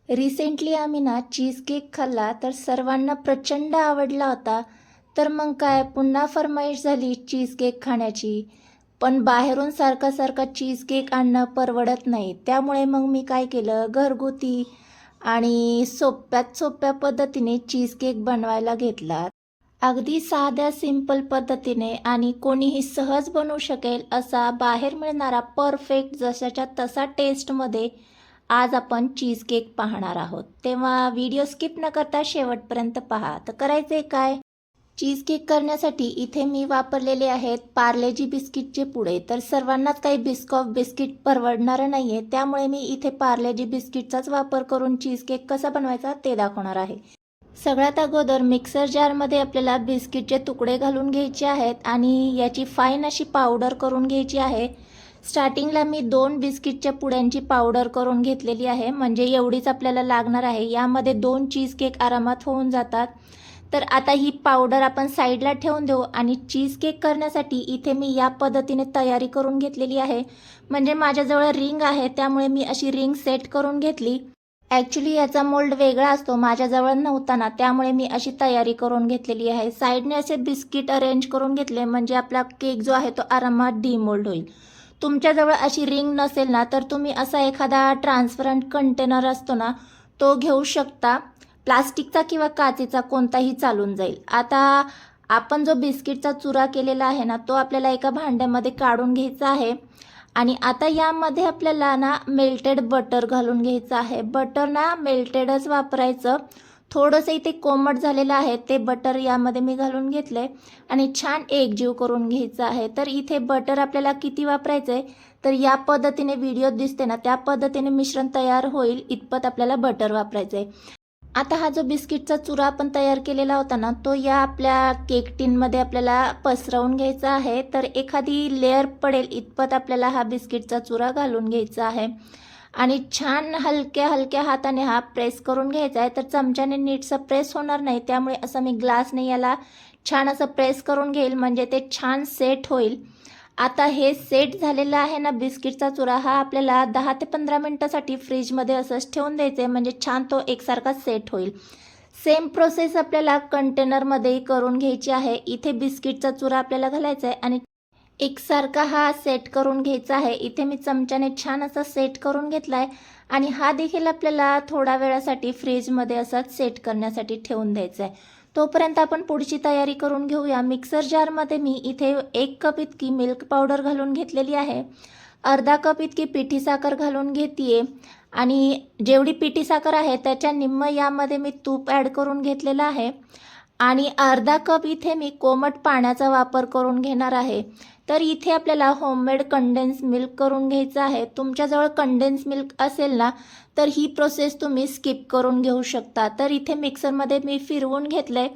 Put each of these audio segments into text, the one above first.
Recently आम्ही ना cheese cake खाल्ला तर सर्वांना प्रचंड आवडला होता. तर मग काय पुन्हा फर्माईश झाली चीज केक खाण्याची. पण बाहेरून सारखा सारखा चीज केक आणणं परवडत नाही. त्यामुळे मग मी काय केलं, घरगुती आणि सोप्यात सोप्या पद्धतीने चीज केक बनवायला घेतला. अगदी साध्या सिंपल पद्धतीने आणि कोणीही सहज बनवू शकेल असा बाहेर मिळणारा परफेक्ट जशाच्या तसा टेस्टमध्ये आज आपण चीज केक पाहणार आहोत. तेव्हा व्हिडिओ स्किप न करता शेवटपर्यंत पहा. तर करायचे काय? चीज केक करण्यासाठी इथे मी वापरलेले आहेत पार्लेजी बिस्किटचे पुडे. तर सर्वांनाच काही बिस्कॉफ बिस्किट परवडणारं नाही आहे, त्यामुळे मी इथे पार्लेजी बिस्किटचाच वापर करून चीज केक कसा बनवायचा ते दाखवणार आहे. सगळ्यात अगोदर मिक्सर जारमध्ये आपल्याला बिस्किटचे तुकडे घालून घ्यायचे आहेत आणि याची फाईन अशी पावडर करून घ्यायची आहे. स्टार्टिंगला मी 2 बिस्किटच्या पुड्यांची पावडर करून घेतलेली आहे, म्हणजे एवढीच आपल्याला लागणार आहे. यामध्ये 2 चीज केक आरामात होऊन जातात. तर आता ही पावडर आपण साईडला ठेवून देऊ आणि चीज केक करण्यासाठी इथे मी या पद्धतीने तयारी करून घेतलेली आहे. म्हणजे माझ्याजवळ रिंग आहे, त्यामुळे मी अशी रिंग सेट करून घेतली. ॲक्च्युली याचा मोल्ड वेगळा असतो, माझ्याजवळ नव्हता ना, त्यामुळे मी अशी तयारी करून घेतलेली आहे. साईडने असे बिस्किट अरेंज करून घेतले, म्हणजे आपला केक जो आहे तो आरामात डिमोल्ड होईल. तुमच्याजवळ अशी रिंग नसेल ना, तर तुम्ही असा एखादा ट्रान्सपरंट कंटेनर असतो ना, तो घेऊ शकता. प्लास्टिकचा किंवा काचेचा कोणताही चालून जाईल. आता आपण जो बिस्किटचा चुरा केलेला आहे ना, तो आपल्याला एका भांड्यामध्ये काढून घ्यायचा आहे. आणि आता यामध्ये आपल्याला ना मेल्टेड बटर घालून घ्यायचं आहे. बटर ना मेल्टेडच वापरायचं. थोडंसं इथे कोमट झालेलं आहे ते बटर यामध्ये मी घालून घेतलं आहे आणि छान एकजीव करून घ्यायचं आहे. तर इथे बटर आपल्याला किती वापरायचं आहे, तर या पद्धतीने व्हिडिओ दिसते ना, त्या पद्धतीने मिश्रण तयार होईल इतपत आपल्याला बटर वापरायचं आहे. आता हा जो बिस्किटचा चुरा आपण तयार केलेला होता ना, तो या आपल्या केक टीनमध्ये आपल्याला पसरवून घ्यायचा आहे. तर एखादी लेअर पडेल इतपत आपल्याला हा बिस्किटचा चुरा घालून घ्यायचा आहे आणि छान हलक्या हलक्या हाताने हा प्रेस करून घ्यायचा आहे. तर चमच्याने नीटसं प्रेस होणार नाही, त्यामुळे असं मी ग्लासने याला छान असं प्रेस करून घेईल, म्हणजे ते छान सेट होईल. आता हे सेट झालेलं आहे ना बिस्किटचा चुरा, हा आपल्याला 10 ते 15 मिनटासाठी फ्रीजमध्ये असंच ठेवून द्यायचं आहे, म्हणजे छान तो एकसारखा सेट होईल. सेम प्रोसेस आपल्याला कंटेनरमध्येही करून घ्यायची आहे. इथे बिस्किटचा चुरा आपल्याला घालायचा आहे आणि एकसारखा हा सेट करून घ्यायचा आहे. इथे मी चमच्याने छान असा सेट करून घेतला आहे आणि हा देखील आपल्याला थोड्या वेळासाठी फ्रीजमध्ये असाच सेट करण्यासाठी ठेवून द्यायचा आहे. तोपर्यंत आपण पुढची तयारी करून घेऊया. मिक्सर जारमध्ये मी इथे 1 कप इतकी मिल्क पावडर घालून घेतलेली आहे. अर्धा कप इतकी पिठी साखर घालून घेते आणि जेवढी पिठी साखर आहे त्याच्या निम्म यामध्ये मी तूप ॲड करून घेतलेलं आहे आणि अर्धा कप इथे मी कोमट पाण्याचा वापर करून घेणार आहे. तर इथे आपल्याला होममेड कंडेन्स मिल्क करून घ्यायचं आहे. तुमच्याजवळ कंडेन्स मिल्क असेल ना, तर ही प्रोसेस तुम्ही स्किप करून घेऊ शकता. तर इथे मिक्सरमध्ये मी फिरवून घेतलं आहे.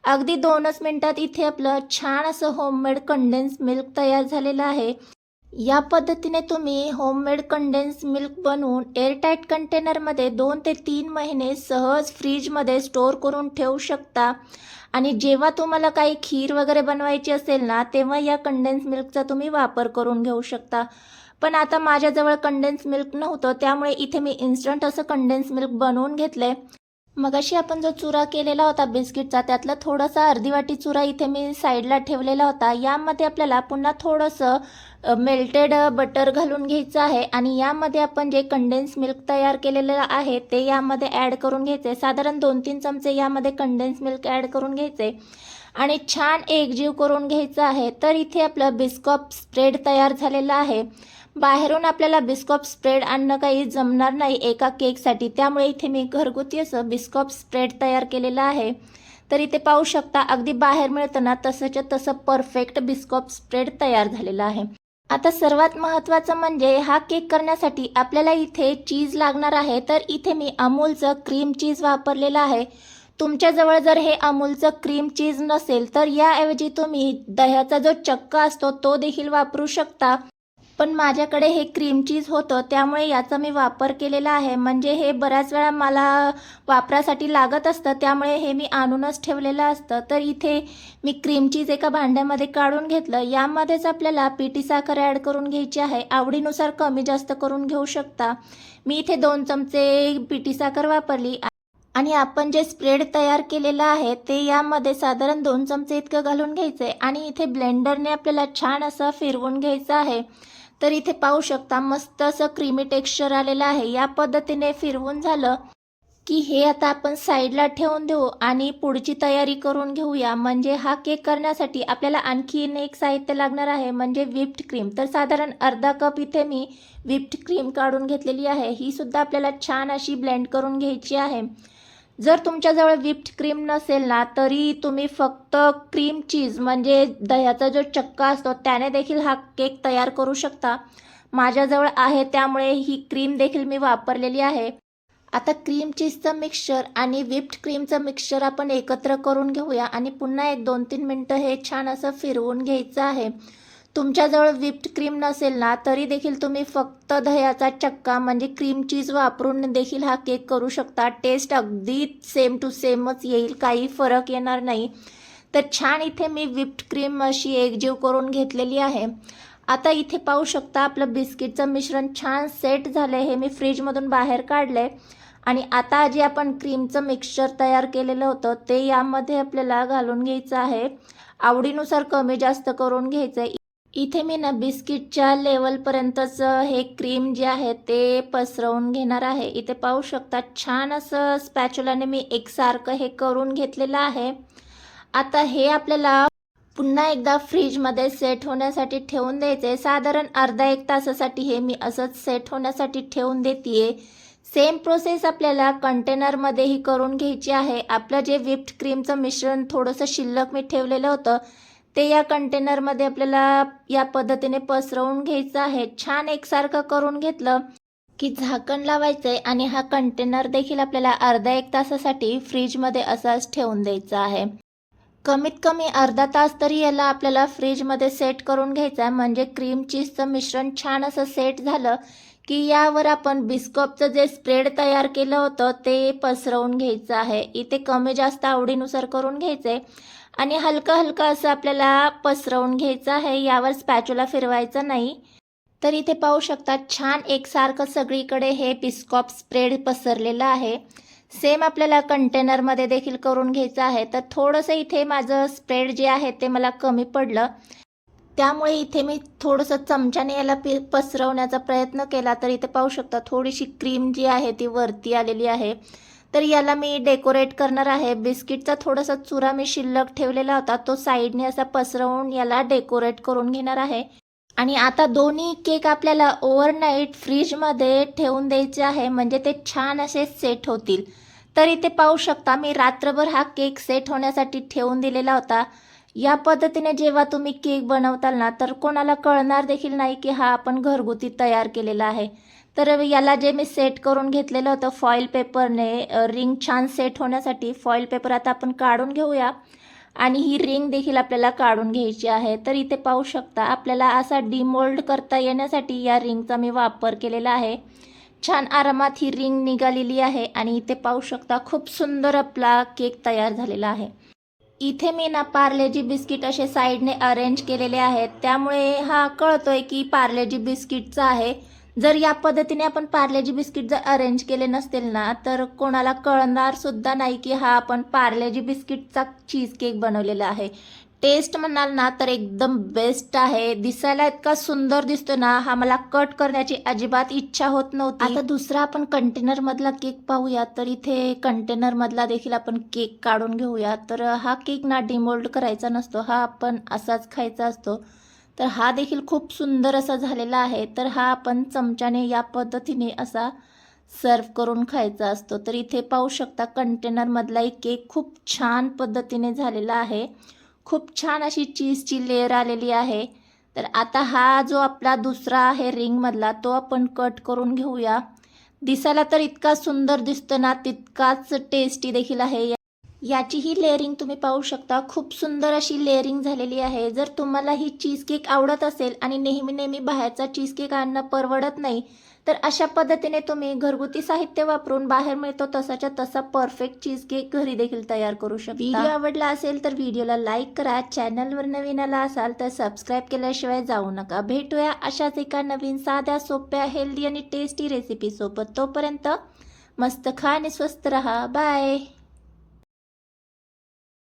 अगदी 2च मिनटात इथे आपलं छान असं होममेड कंडेन्स मिल्क तयार झालेलं आहे. या पद्धतीने तुम्ही होममेड कंडेन्स मिल्क बनवून एअरटाईट कंटेनरमध्ये 2 ते 3 महिने सहज फ्रीजमध्ये स्टोअर करून ठेवू शकता आणि जेव्हा तुम्हाला काही खीर वगैरे बनवायची असेल ना, तेव्हा या कंडेन्स मिल्कचा तुम्ही वापर करून घेऊ शकता. पण आता माझ्याजवळ कंडेन्स मिल्क नव्हतं, त्यामुळे इथे मी इन्स्टंट असं कंडेन्स मिल्क बनवून घेतलं आहे. मगाशी आपण जो चुरा केलेला होता बिस्किटचा, त्यातला थोडासा अर्धी वाटी चुरा इथे मी साईडला ठेवलेला होता. यामध्ये आपल्याला पुन्हा थोडंसं मेल्टेड बटर घालून घ्यायचं आहे आणि यामध्ये आपण जे कंडेन्स मिल्क तयार केलेलं आहे ते यामध्ये ॲड करून घ्यायचे. साधारण 2-3 चमचे यामध्ये कंडेन्स मिल्क ॲड करून घ्यायचे आणि छान एकजीव करून घ्यायचं आहे. तर इथे आपलं बिस्कॉफ स्प्रेड तयार झालेलं आहे. बाहेरून आपल्याला बिस्कॉफ स्प्रेड आणणं काही जमणार नाही एका केकसाठी, त्यामुळे इथे मी घरगुती असं बिस्कॉफ स्प्रेड तयार केलेलं आहे. तर इथे पाहू शकता अगदी बाहेर मिळतं ना तसंच्या तसं परफेक्ट बिस्कॉफ स्प्रेड तयार झालेलं आहे. आता सर्वात महत्त्वाचं म्हणजे हा केक करण्यासाठी आपल्याला इथे चीज लागणार आहे. तर इथे मी अमूलचं क्रीम चीज वापरलेलं आहे. तुमच्याजवळ जर हे अमूलचं क्रीम चीज नसेल तर याऐवजी तुम्ही दह्याचा जो चक्का असतो तो देखील वापरू शकता. पण माझ्याकडे हे क्रीम चीज होतं, त्यामुळे याचा मी वापर केलेला आहे. म्हणजे हे बऱ्याच वेळा मला वापरासाठी लागत असतं, त्यामुळे हे मी आणूनच ठेवलेलं असतं. तर इथे मी क्रीम चीज एका भांड्यामध्ये काढून घेतलं. यामध्येच आपल्याला पिठी साखर ॲड करून घ्यायची आहे. आवडीनुसार कमी जास्त करून घेऊ शकता. मी इथे 2 चमचे पिठी साखर वापरली आणि आपण जे स्प्रेड तयार केलेलं आहे ते यामध्ये साधारण 2 चमचे इतकं घालून घ्यायचं आणि इथे ब्लेंडरने आपल्याला छान असं फिरवून घ्यायचं आहे. तर इथे पाहू शकता मस्त असं क्रीमी टेक्स्चर आलेलं आहे. या पद्धतीने फिरवून झालं की हे आता आपण साईडला ठेवून देऊ आणि पुढची तयारी करून घेऊया. म्हणजे हा केक करण्यासाठी आपल्याला आणखीन एक साहित्य लागणार आहे म्हणजे व्हिप्ड क्रीम. तर साधारण अर्धा कप इथे मी व्हिप्ड क्रीम काढून घेतलेली आहे. ही सुद्धा आपल्याला छान अशी ब्लेंड करून घ्यायची आहे. जर तुमच्याजवळ व्हिप्ड क्रीम नसेल ना तरी तुम्ही फक्त क्रीम चीज म्हणजे दह्याचा जो चक्का असतो त्याने देखील हा केक तयार करू शकता. माझ्याजवळ आहे त्यामुळे ही क्रीम देखील मी वापरलेली आहे. आता क्रीम चीजचं मिक्सचर आणि व्हिप्ड क्रीमचं मिक्सचर आपण एकत्र करून घेऊया आणि पुन्हा 1-2-3 मिनटं हे छान असं फिरवून घ्यायचं आहे. तुमच्याजवळ व्हिप्ड क्रीम नसेल ना तरी देखील तुम्ही फक्त दह्याचा चक्का म्हणजे क्रीम चीज वापरून देखील हा केक करू शकता. टेस्ट अगदी सेम टू सेमच येईल, काही फरक येणार नाही. तर छान इथे मी व्हिप्ड क्रीम अशी एकजीव करून घेतलेली आहे. आता इथे पाहू शकता आपलं बिस्किटचं मिश्रण छान सेट झालं आहे. हे मी फ्रीजमधून बाहेर काढलं आहे आणि आता जे आपण क्रीमचं मिक्सचर तयार केलेलं होतं ते यामध्ये आपल्याला घालून घ्यायचं आहे. आवडीनुसार कमी जास्त करून घ्यायचं आहे. इथे मी ना बिस्किटच्या लेवलपर्यंतच हे क्रीम जे आहे ते पसरवून घेणार आहे. इथे पाहू शकता छान असं स्पॅच्युलाने मी एकसारखं हे करून घेतलेलं आहे. आता हे आपल्याला पुन्हा एकदा फ्रीजमध्ये सेट होण्यासाठी ठेवून द्यायचे. साधारण अर्धा-1 तासासाठी हे मी असंच सेट होण्यासाठी ठेवून देते. सेम प्रोसेस आपल्याला कंटेनरमध्येही करून घ्यायची आहे. आपलं जे व्हिप्ड क्रीमचं मिश्रण थोडंसं शिल्लक मी ठेवलेलं होतं ते या कंटेनरमध्ये आपल्याला या पद्धतीने पसरवून घ्यायचं आहे. छान एकसारखं करून घेतलं की झाकण लावायचं आहे आणि हा कंटेनर देखील आपल्याला अर्धा-1 तासासाठी फ्रीजमध्ये असाच ठेवून द्यायचा आहे. कमीत कमी अर्धा तास तरी याला आपल्याला फ्रीजमध्ये सेट करून घ्यायचं आहे. म्हणजे क्रीम चीजचं मिश्रण छान असं सेट झालं की यावर आपण बिस्कॉपचं जे स्प्रेड तयार केलं होतं ते पसरवून घ्यायचं आहे. इथे कमी जास्त आवडीनुसार करून घ्यायचं आहे आणि हलकं हलकं असं आपल्याला पसरवून घ्यायचं आहे. यावर स्पॅच्युला फिरवायचं नाही. तर इथे पाहू शकता छान एकसारखं सगळीकडे हे बिस्कॉप स्प्रेड पसरलेलं आहे. सेम आपल्याला कंटेनरमध्ये देखील करून घ्यायचं आहे. तर थोडंसं इथे माझं स्प्रेड जे आहे ते मला कमी पडलं त्यामुळे इथे मी थोडंसं चमच्याने याला पसरवण्याचा प्रयत्न केला. तर इथे पाहू शकता थोडीशी क्रीम जी आहे ती वरती आलेली आहे. तर याला मी डेकोरेट करणार आहे. बिस्किटचा थोडासा चुरा मी शिल्लक ठेवलेला होता तो साईडने असा पसरवून याला डेकोरेट करून घेणार आहे. आणि आता दोन्ही केक आपल्याला ओव्हरनाईट फ्रीजमध्ये ठेवून द्यायचे आहे म्हणजे ते छान असे सेट होतील. तर इथे पाहू शकता मी रात्रभर हा केक सेट होण्यासाठी ठेवून दिलेला होता. या पद्धतीने जेव्हा तुम्ही केक बनवताल ना तर कोणाला कळणार देखील नाही की हा आपण घरगुती तयार केलेला आहे. तर याला जे मी सेट करून घेतलेलं होतं फॉईल पेपरने रिंग छान सेट होण्यासाठी फॉईल पेपर आता आपण काढून घेऊया आणि ही रिंग देखील आपल्याला काढून घ्यायची आहे. तर इथे पाहू शकता आपल्याला असा डिमोल्ड करता येण्यासाठी या रिंगचा मी वापर केलेला आहे. छान आरामात ही रिंग निघालेली आहे आणि इथे पाहू शकता खूप सुंदर आपला केक तयार झालेला आहे. इथे मी ना पार्लेजी बिस्किट असे साईडने अरेंज केलेले आहेत त्यामुळे हा कळतोय की पार्लेजी बिस्किटचा आहे. जर या पद्धतीने आपण पार्लेजी बिस्किट जर अरेंज केले नसतील ना तर कोणाला कळणार सुद्धा नाही की हा आपण पार्लेजी बिस्किटचा चीज केक बनवलेला आहे. टेस्ट म्हणाल ना तर एकदम बेस्ट आहे. दिसायला इतका सुंदर दिसतो ना हा मला कट करण्याची अजिबात इच्छा होत नव्हती. आता दुसरा आपण कंटेनर मधला केक पाहूया. तर इथे कंटेनर मधला देखील आपण केक काढून घेऊया. तर हा केक ना डिमोल्ड करायचा नसतो, हा आपण असाच खायचा असतो. तर हा देखील खूप सुंदर असा झालेला आहे. तर हा आपण चमच्याने या पद्धतीने असा सर्व करून खायचा असतो. तर इथे पाहू शकता कंटेनर मधलाही केक खूप छान पद्धतीने झालेला आहे. खूप छान अशी चीजची लेअर आलेली आहे. तर आता हा जो आपला दुसरा आहे रिंगमधला तो आपण कट करून घेऊया. दिसायला तर इतका सुंदर दिसतो ना तितकाच टेस्टी देखील आहे. याची ही लेअरिंग तुम्ही पाहू शकता खूप सुंदर अशी लेअरिंग झालेली आहे. जर तुम्हाला ही चीज केक आवडत असेल आणि नेहमी नेहमी बाहेरचा चीज केक आणणं परवडत नाही तर अशा पद्धतीने तुम्ही घरगुती साहित्य वापरून बाहेर मिळतो तसाच्या तसा परफेक्ट चीज केक घरी देखील तयार करू शकता. व्हिडिओ आवडला असेल तर व्हिडिओला लाईक करा. चॅनलवर नवीन आला असाल तर सबस्क्राईब केल्याशिवाय जाऊ नका. भेटूया अशाच एका नवीन साध्या सोप्या हेल्दी आणि टेस्टी रेसिपी सोबत. तोपर्यंत मस्त खा आणि स्वस्त रहा. बाय.